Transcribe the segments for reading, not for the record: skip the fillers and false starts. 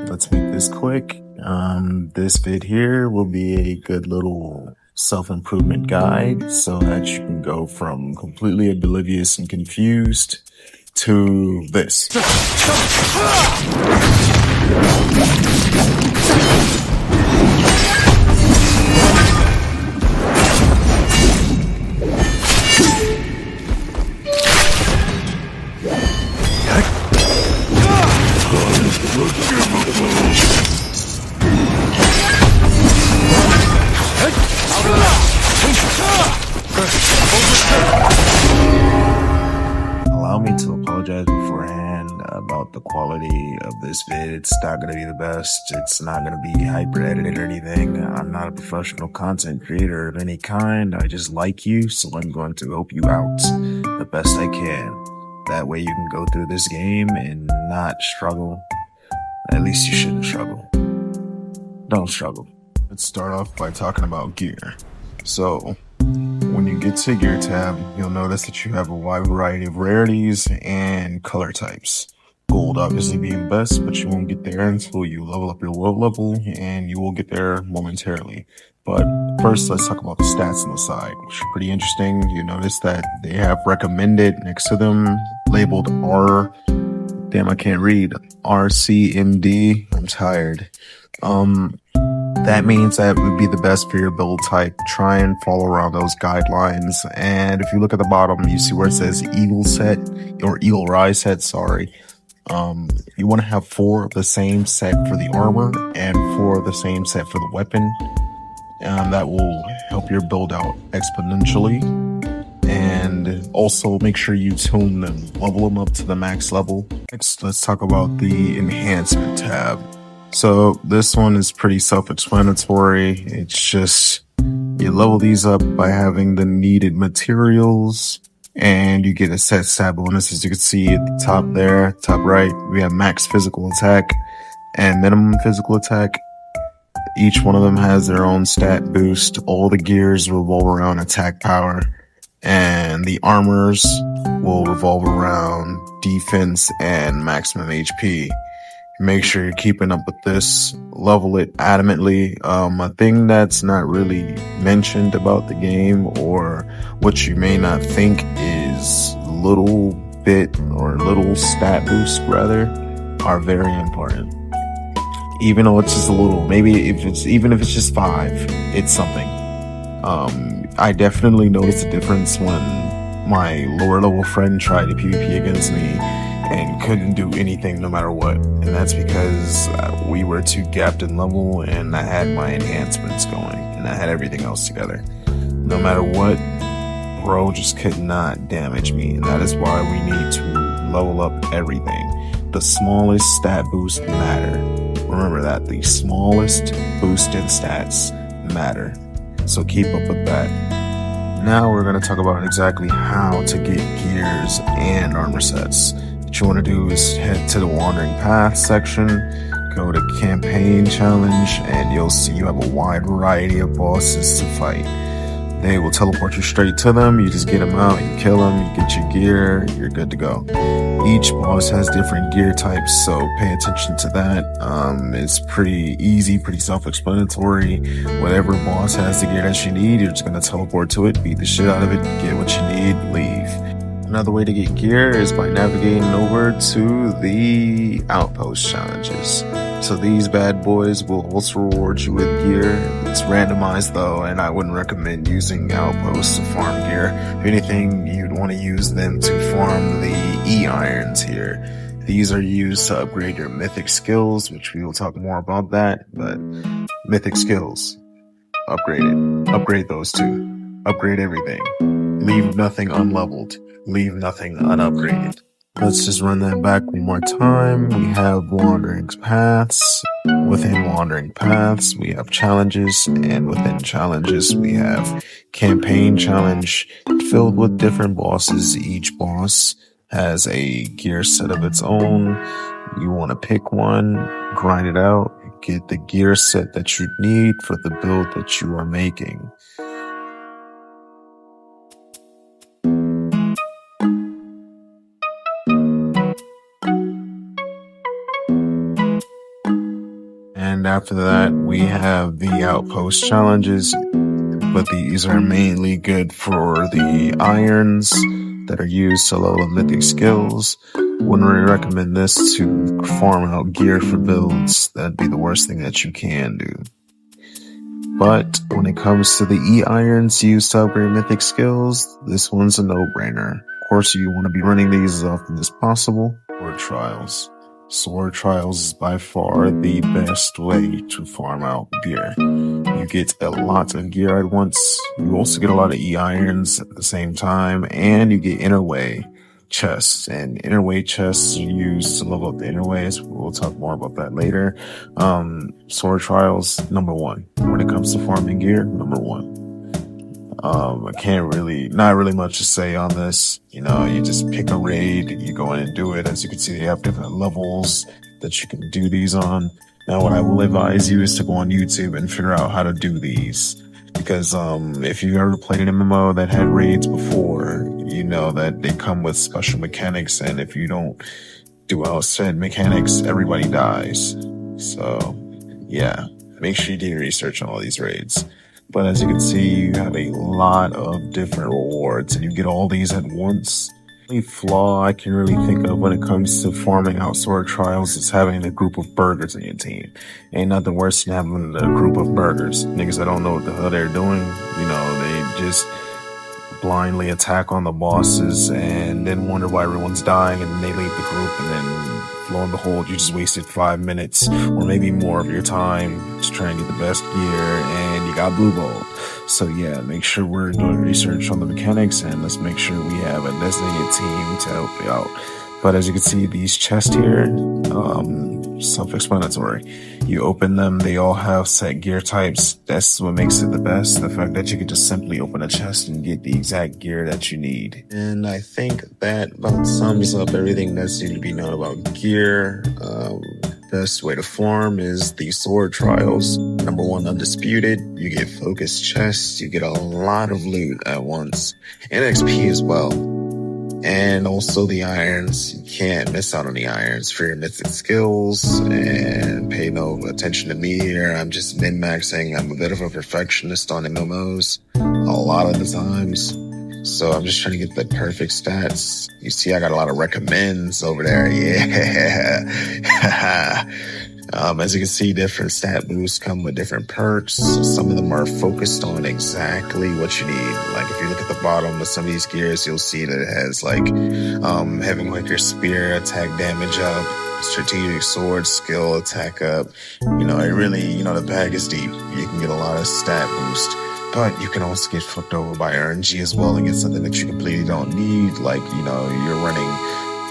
let's make this quick. This vid here will be a good little self-improvement guide so that you can go from completely oblivious and confused to this. Allow me to apologize beforehand about the quality of this vid. It's not going to be the best. It's not going to be hyper edited or anything. I'm not a professional content creator of any kind. I just like you, so I'm going to help you out the best I can. That way you can go through this game and not struggle. At least you shouldn't struggle. Don't struggle. Let's start off by talking about gear. So, when you get to gear tab, you'll notice that you have a wide variety of rarities and color types. Gold obviously being best, but you won't get there until you level up your world level, and you will get there momentarily. But first, let's talk about the stats on the side, which are pretty interesting. You notice that they have recommended next to them, labeled R. Damn, I can't read. RCMD. I'm tired. That means that would be the best for your build type. Try and follow around those guidelines. And if you look at the bottom, you see where it says Eagle set or Eagle Rise set, sorry. You want to have 4 of the same set for the armor and 4 of the same set for the weapon. That will help your build out exponentially. And also make sure you tune them, level them up to the max level. Next, let's talk about the enhancement tab. So this one is pretty self-explanatory. It's just you level these up by having the needed materials, and you get a set stat bonus. As you can see at the top there, top right, we have max physical attack and minimum physical attack. Each one of them has their own stat boost. All the gears revolve around attack power, and the armors will revolve around defense and maximum HP. Make sure you're keeping up with this. Level it adamantly. A thing that's not really mentioned about the game, or what you may not think, is little stat boosts rather are very important. Even though it's just a little, even if it's just 5, it's something. I definitely noticed a difference when my lower level friend tried to PvP against me and couldn't do anything no matter what. And that's because we were too gapped in level, and I had my enhancements going and I had everything else together. No matter what, bro just could not damage me, and that is why we need to level up everything. The smallest stat boost matter. Remember that, the smallest boost in stats matter. So keep up with that. Now we're going to talk about exactly how to get gears and armor sets. What you want to do is head to the Wandering Path section, go to Campaign Challenge, and you'll see you have a wide variety of bosses to fight. They will teleport you straight to them. You just get them out, you kill them, you get your gear, you're good to go. Each boss has different gear types, so pay attention to that. It's pretty easy, pretty self-explanatory. Whatever boss has the gear that you need, you're just going to teleport to it, beat the shit out of it, get what you need, leave. Another way to get gear is by navigating over to the Outpost challenges. So these bad boys will also reward you with gear. It's randomized though, and I wouldn't recommend using Outposts to farm gear. If anything, you'd want to use them to farm the E-Irons here. These are used to upgrade your mythic skills, which we will talk more about that, but mythic skills, upgrade it. Upgrade those too. Upgrade everything. Leave nothing unleveled. Leave nothing unupgraded. Let's just run that back one more time. We have Wandering Paths. Within Wandering Paths, we have challenges, and within challenges, we have Campaign Challenge filled with different bosses. Each boss has a gear set of its own. You want to pick one, grind it out, get the gear set that you need for the build that you are making. And after that, we have the outpost challenges, but these are mainly good for the irons that are used to level up mythic skills. Wouldn't really recommend this to farm out gear for builds. That'd be the worst thing that you can do. But when it comes to the E-irons used to upgrade mythic skills, this one's a no-brainer. Of course, you want to be running these as often as possible. Sword Trials. Sword Trials is by far the best way to farm out gear. You get a lot of gear at once. You also get a lot of E-irons at the same time, and you get inner way chests. And inner way chests are used to level up the inner ways. We'll talk more about that later. Sword Trials, number one. When it comes to farming gear, number one. Not really much to say on this. You know, you just pick a raid, you go in and do it. As you can see, they have different levels that you can do these on. Now, what I will advise you is to go on YouTube and figure out how to do these. Because, if you've ever played an MMO that had raids before, you know that they come with special mechanics. And if you don't do well said mechanics, everybody dies. So, yeah, make sure you do your research on all these raids. But as you can see, you have a lot of different rewards and you get all these at once. The only flaw I can really think of when it comes to farming out Sword Trials is having a group of burgers in your team. Ain't nothing worse than having a group of burgers. Niggas that don't know what the hell they're doing, you know, they just blindly attack on the bosses and then wonder why everyone's dying, and then they leave the group, and then lo and behold, you just wasted 5 minutes or maybe more of your time to try and get the best gear, and you got blue balled. So yeah, make sure we're doing research on the mechanics, and let's make sure we have a designated team to help you out. But as you can see, these chests here, self-explanatory. You open them, they all have set gear types. That's what makes it the best. The fact that you can just simply open a chest and get the exact gear that you need. And I think that about sums up everything that's need to be known about gear. Best way to farm is the Sword Trials. Number one, undisputed. You get focused chests. You get a lot of loot at once. And XP as well. And also the irons. You can't miss out on the irons for your mythic skills. And pay no attention to me here. I'm just min-maxing. I'm a bit of a perfectionist on MMOs a lot of the times. So I'm just trying to get the perfect stats. You see, I got a lot of recommends over there. Yeah. As you can see, different stat boosts come with different perks. Some of them are focused on exactly what you need. Like if you look at the bottom of some of these gears, you'll see that it has like Heaven Quaker Spear, attack damage up, strategic sword, skill, attack up. You know, it really, you know, the bag is deep. You can get a lot of stat boost. But you can also get flipped over by RNG as well and get something that you completely don't need. Like, you know, you're running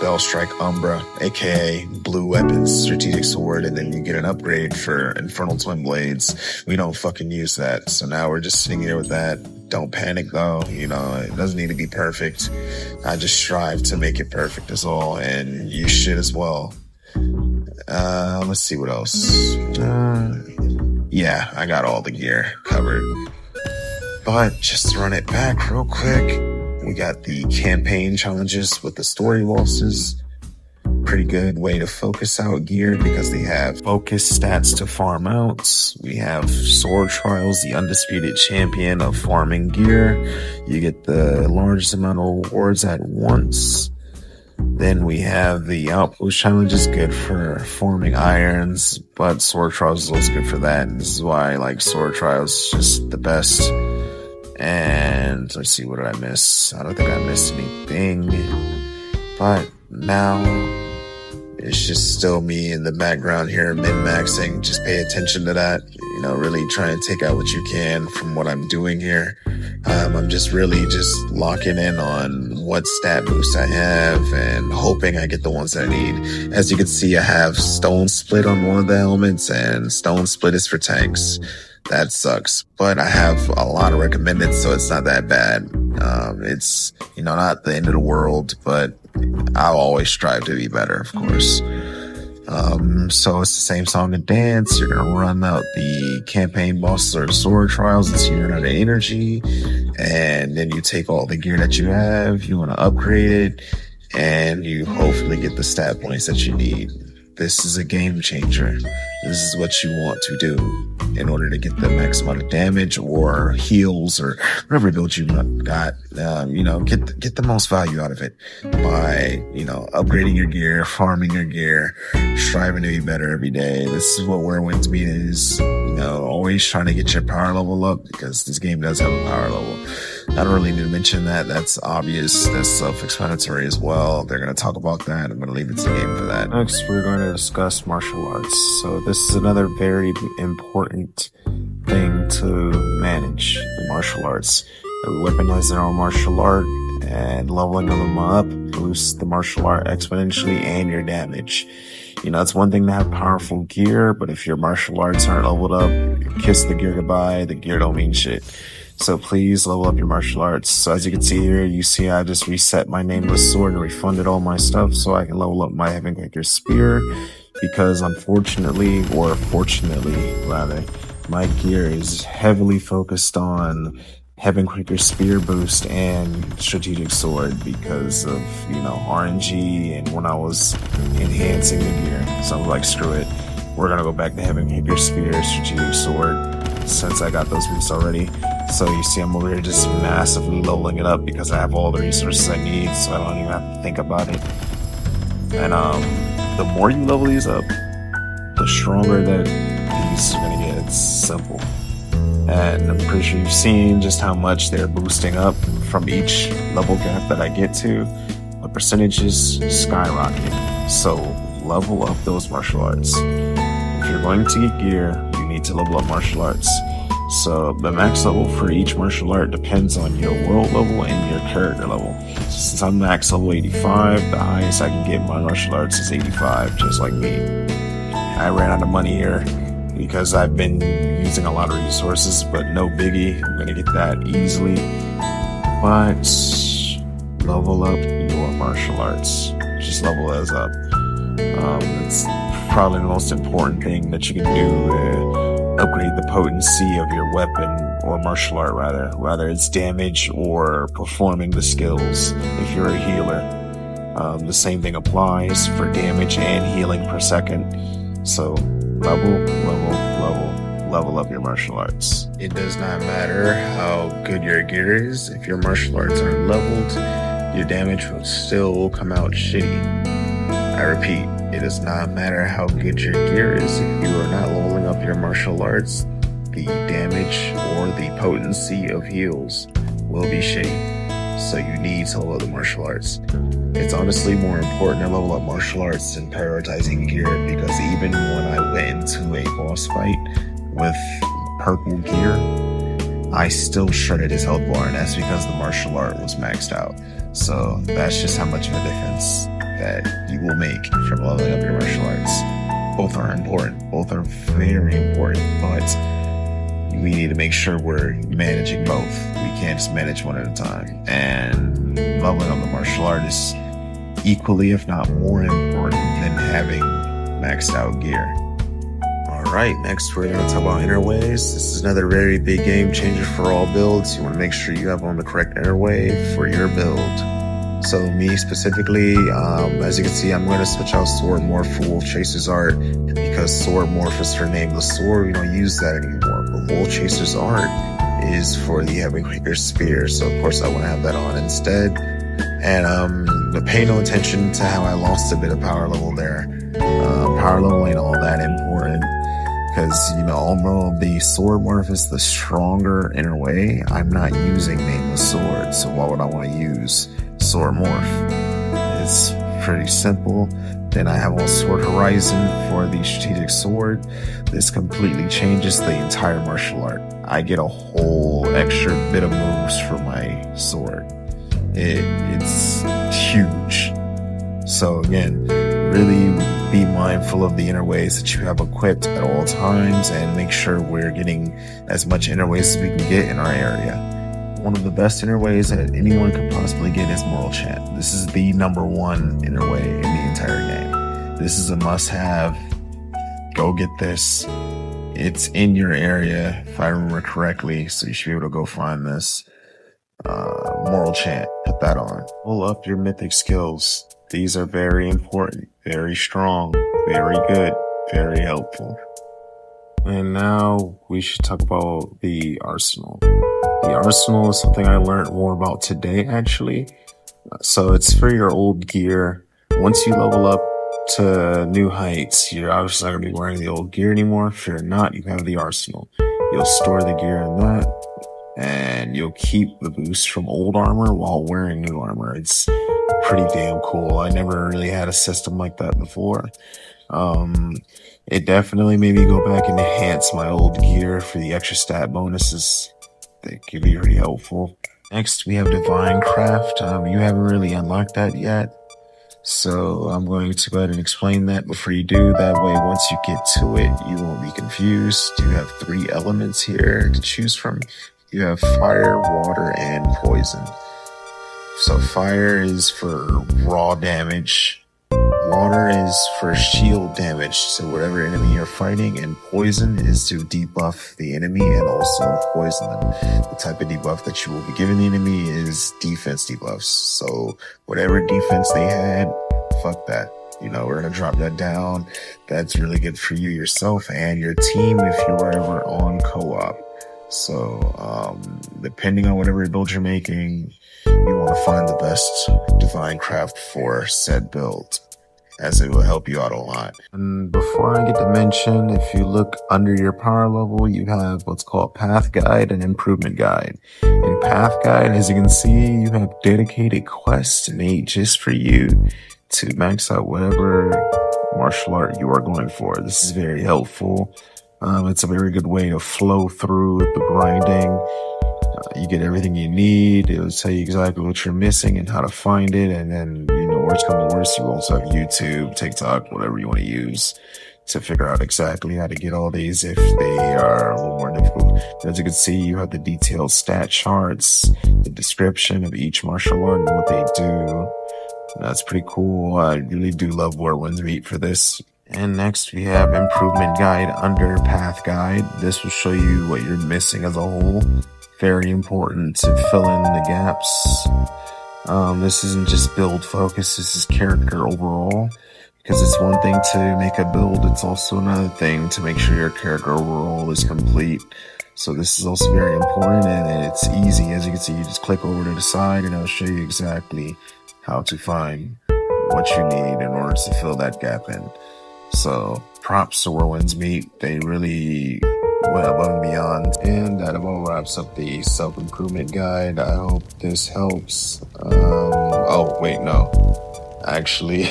Bellstrike Umbra, aka Blue Weapons, Strategic Sword, and then you get an upgrade for Infernal Twin Blades. We don't fucking use that. So now we're just sitting here with that. Don't panic though. You know, it doesn't need to be perfect. I just strive to make it perfect is all, and you should as well. Let's see what else. Yeah, I got all the gear covered. But just to run it back real quick, we got the campaign challenges with the story bosses. Pretty good way to focus out gear because they have focus stats to farm out. We have Sword Trials, the undisputed champion of farming gear. You get the largest amount of rewards at once. Then we have the outpost challenges, good for farming irons, but Sword Trials is also good for that. And this is why I like Sword Trials, just the best. And let's see, what did I miss? I don't think I missed anything. But now it's just still me in the background here, min-maxing. Just pay attention to that. You know, really try and take out what you can from what I'm doing here. I'm just really just locking in on what stat boosts I have and hoping I get the ones that I need. As you can see, I have Stone Split on one of the elements, and Stone Split is for tanks. That sucks, but I have a lot of recommended, so it's not that bad. It's, you know, not the end of the world, but I'll always strive to be better, of course. So it's the same song and dance. You're gonna run out the campaign bosses or Sword Trials until you run out of energy, and then you take all the gear that you have, you want to upgrade it, and you hopefully get the stat points that you need. This is a game changer. this is what you want to do in order to get the max amount of damage or heals or whatever build you got. Get the most value out of it by, upgrading your gear, farming your gear, striving to be better every day. This is what Where Winds Meet is. Always trying to get your power level up, because this game does have a power level. I don't really need to mention that. That's obvious. That's self-explanatory as well. They're going to talk about that. I'm going to leave it to the game for that. Next, we're going to discuss martial arts. So this is another very important thing to manage, the martial arts. Weaponizing our martial art and leveling them up boosts the martial art exponentially and your damage. It's one thing to have powerful gear, but if your martial arts aren't leveled up, kiss the gear goodbye. The gear don't mean shit. So please level up your martial arts. So as you can see here, I just reset my nameless sword and refunded all my stuff so I can level up my Heavenquaker spear, because unfortunately, or fortunately rather, my gear is heavily focused on Heavenquaker spear boost and strategic sword because of, RNG and when I was enhancing the gear. So I was like, screw it. We're going to go back to Heavenquaker spear, strategic sword, since I got those boosts already. So you see I'm over here just massively leveling it up because I have all the resources I need, so I don't even have to think about it. And the more you level these up, the stronger that these are going to get. It's simple. And I'm pretty sure you've seen just how much they're boosting up from each level gap that I get to. The percentages skyrocket. So level up those martial arts. If you're going to get gear, you need to level up martial arts. So the max level for each martial art depends on your world level and your character level. Since I'm max level 85, the highest I can get in my martial arts is 85, just like me. I ran out of money here because I've been using a lot of resources, but no biggie. I'm gonna get that easily. But level up your martial arts. Just level those up. It's probably the most important thing that you can do. Upgrade the potency of your weapon or martial art, rather it's damage or performing the skills. If you're a healer, the same thing applies for damage and healing per second. So level up your martial arts. It does not matter how good your gear is. If your martial arts aren't leveled, your damage will still come out shitty. I repeat, it does not matter how good your gear is. If you are not leveling up your martial arts, the damage or the potency of heals will be shitty. So you need to level up the martial arts. It's honestly more important to level up martial arts than prioritizing gear, because even when I went into a boss fight with purple gear, I still shredded his health bar, and that's because the martial art was maxed out. So that's just how much of a difference that you will make from leveling up your martial arts. Both are important. Both are very important, but we need to make sure we're managing both. We can't just manage one at a time. And leveling up the martial art is equally, if not more important than having maxed out gear. Alright, next we're going to talk about interways. This is another very big game changer for all builds. You want to make sure you have on the correct interway for your build. So me specifically, as you can see, I'm going to switch out Sword Morph for Wolf Chaser's art, because Sword Morph is for Nameless Sword. We don't use that anymore. But Wolf Chaser's art is for the Heavenquaker Spear, so of course I want to have that on instead. And pay no attention to how I lost a bit of power level there. Power level ain't all that important, because although the Sword Morph is the stronger interway, I'm not using Nameless Sword, so why would I want to use Sword Morph? It's pretty simple. Then I have on Sword Horizon for the strategic sword. This completely changes the entire martial art. I get a whole extra bit of moves for my sword. It's huge. So again, really be mindful of the interways that you have equipped at all times, and make sure we're getting as much interways as we can get in our area. One of the best interways that anyone could possibly get is Moral Chant. This is the #1 interway in the entire game. This is a must-have. Go get this. It's in your area, if I remember correctly, so you should be able to go find this. Moral Chant, put that on. Pull up your mythic skills. These are very important, very strong, very good, Very helpful. And now we should talk about the arsenal. The arsenal is something I learned more about today, actually. So it's for your old gear. Once you level up to new heights, you're obviously not going to be wearing the old gear anymore. If you're not, you have the arsenal. You'll store the gear in that, and you'll keep the boost from old armor while wearing new armor. It's pretty damn cool. I never really had a system like that before. It definitely made me go back and enhance my old gear for the extra stat bonuses. That could be pretty helpful. Next, we have Divine Craft. You haven't really unlocked that yet, so I'm going to go ahead and explain that before you do. That way, once you get to it, you won't be confused. You have 3 elements here to choose from. You have fire, water, and poison. So fire is for raw damage. Water is for shield damage, so whatever enemy you're fighting, and poison is to debuff the enemy and also poison them. The type of debuff that you will be giving the enemy is defense debuffs. So whatever defense they had, fuck that. We're gonna drop that down. That's really good for you yourself and your team if you are ever on co-op. So depending on whatever build you're making, you want to find the best Divine Craft for said build, as it will help you out a lot. And before I get to mention, if you look under your power level, you have what's called Path Guide and Improvement Guide. In Path Guide, as you can see, you have dedicated quests made just for you to max out whatever martial art you are going for. This is very helpful. It's a very good way to flow through the grinding. You get everything you need. It'll tell you exactly what you're missing and how to find it. And then, worst comes to worst, you also have YouTube, TikTok, whatever you want to use to figure out exactly how to get all these if they are a little more difficult. As you can see, you have the detailed stat charts, the description of each martial art and what they do. That's pretty cool. I really do love Where Winds Meet for this. And next we have Improvement Guide under Path Guide. This will show you what you're missing as a whole. Very important to fill in the gaps. This isn't just build focus, this is character overall. Because it's one thing to make a build, it's also another thing to make sure your character overall is complete. So this is also very important, and it's easy. As you can see, you just click over to the side and it'll show you exactly how to find what you need in order to fill that gap in. So props to Where Winds Meet. They really went above and beyond. And that about wraps up the self-improvement guide. I hope this helps. Oh, wait, no. Actually,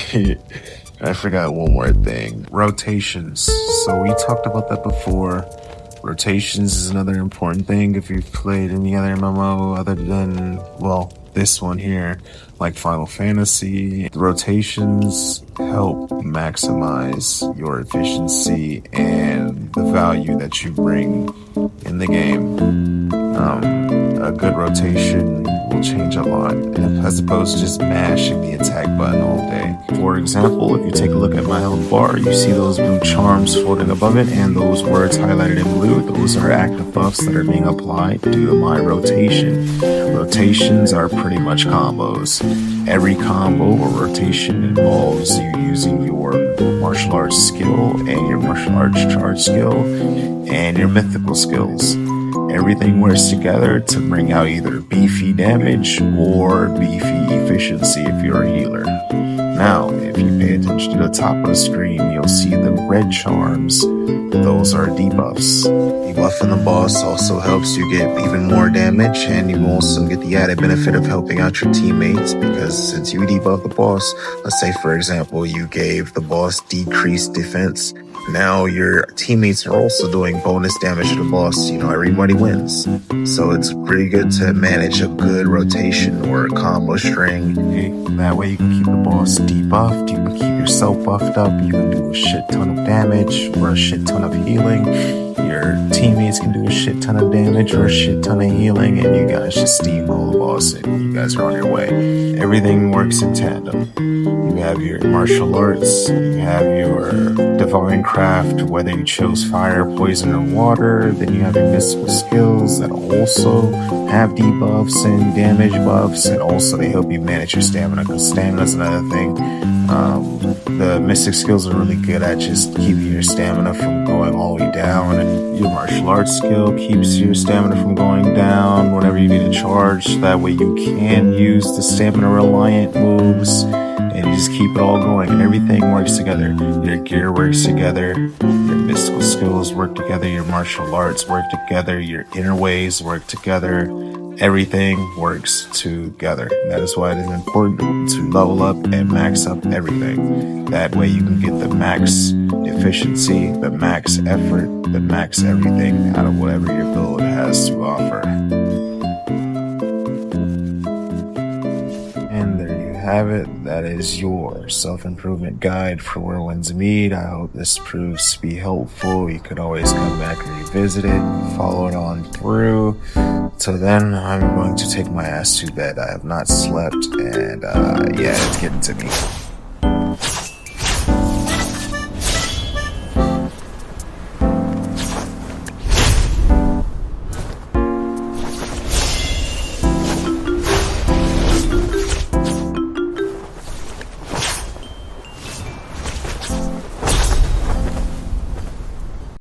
I forgot one more thing. Rotations. So we talked about that before. Rotations is another important thing if you've played any other MMO other than, well, this one here, like Final Fantasy. The rotations help maximize your efficiency and the value that you bring in the game. A good rotation will change a lot, as opposed to just mashing the attack button all day. For example, if you take a look at my health bar, you see those blue charms floating above it, and those words highlighted in blue, those are active buffs that are being applied due to my rotation. Rotations are pretty much combos. Every combo or rotation involves you using your martial arts skill and your martial arts charge skill and your mythical skills. Everything works together to bring out either beefy damage or beefy efficiency if you're a healer. Now, if you pay attention to the top of the screen, you'll see the red charms. Those are debuffs. Debuffing the boss also helps you get even more damage, and you also get the added benefit of helping out your teammates, because since you debuff the boss, let's say for example you gave the boss decreased defense, now your teammates are also doing bonus damage to the boss. Everybody wins. So it's pretty good to manage a good rotation or a combo string. That way you can keep the boss debuffed, you can keep yourself buffed up, you can do a shit ton of damage or a shit ton of healing. Your teammates can do a shit ton of damage or a shit ton of healing, and you guys just steamroll the boss and you guys are on your way. Everything works in tandem. You have your martial arts, you have your divine craft, whether you chose fire, poison, or water. Then you have your mystical skills that also have debuffs and damage buffs, and also they help you manage your stamina, because stamina is another thing. The mystic skills are really good at just keeping your stamina from going all the way down, and your martial arts skill keeps your stamina from going down whenever you need to charge. That way you can use the stamina reliant moves and you just keep it all going, and everything works together. Your gear works together, your mystical skills work together, your martial arts work together, your inner ways work together. Everything works together. That is why it is important to level up and max up everything. That way you can get the max efficiency, the max effort, the max everything out of whatever your build has to offer. And there you have it. That is your self-improvement guide for Where Winds Meet. I hope this proves to be helpful. You could always come back and revisit it, follow it on through. Till then, I'm going to take my ass to bed. I have not slept, and yeah, it's getting to me.